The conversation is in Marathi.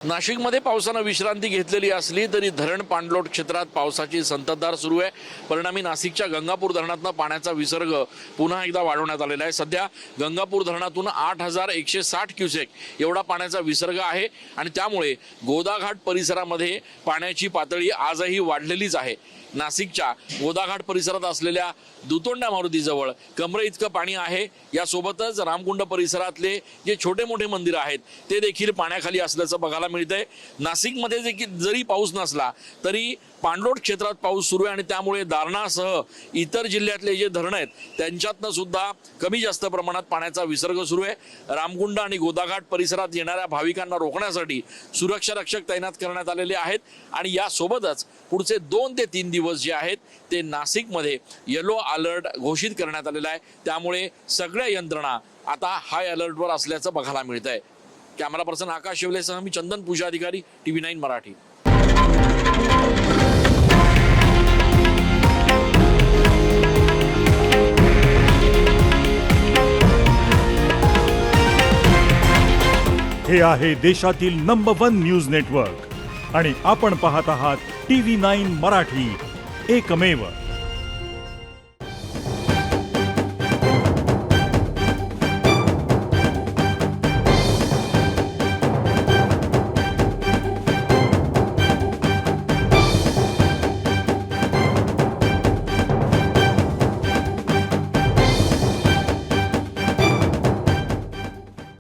नाशिकमध्ये पावसानं विश्रांती घेतलेली असली तरी धरण पाणलोट क्षेत्रात पावसाची संततधार सुरू आहे। परिणामी नाशिकच्या गंगापूर धरणातून पाण्याचा विसर्ग पुन्हा एकदा वाढवण्यात आलेला आहे। सध्या गंगापूर धरणातून 8160 क्युसेक एवढा पाण्याचा विसर्ग आहे आणि त्यामुळे गोदाघाट परिसरामध्ये पाण्याची पातळी आजही वाढलेलीच आहे। नाशिकच्या गोदाघाट परिसरात असलेल्या दुतोंड्या मारुतीजवळ कमरे इतकं पाणी आहे। यासोबतच रामकुंड परिसरातले जे छोटे मोठे मंदिर आहेत ते देखील पाण्याखाली असल्याचं बघायला मिळतंय। नाशिकमध्ये जरी पाऊस नसला तरी पाणलोट क्षेत्रात पाऊस सुरू आहे आणि त्यामुळे दारणासह इतर जिल्ह्यातले जे धरण आहेत त्यांच्यातनं सुद्धा कमी जास्त प्रमाणात पाण्याचा विसर्ग सुरू आहे। रामकुंड आणि गोदाघाट परिसरात येणाऱ्या भाविकांना रोखण्यासाठी सुरक्षा रक्षक तैनात करण्यात आलेले आहेत आणि यासोबतच पुढचे 2 ते 3 दिवस जे आहेत ते नाशिकमध्ये येलो अलर्ट घोषित करण्यात आलेला आहे। त्यामुळे सगळ्या यंत्रणा आता हाय अलर्टवर असल्याचं बघायला मिळतंय। कॅमेरा पर्सन आकाश शिवलेसह मी चंदन पूजा अधिकारी TV9 मराठी। हे आहे देशातील नंबर 1 न्यूज नेटवर्क आणि आपण पाहत आहात TV9 मराठी, एकमेव।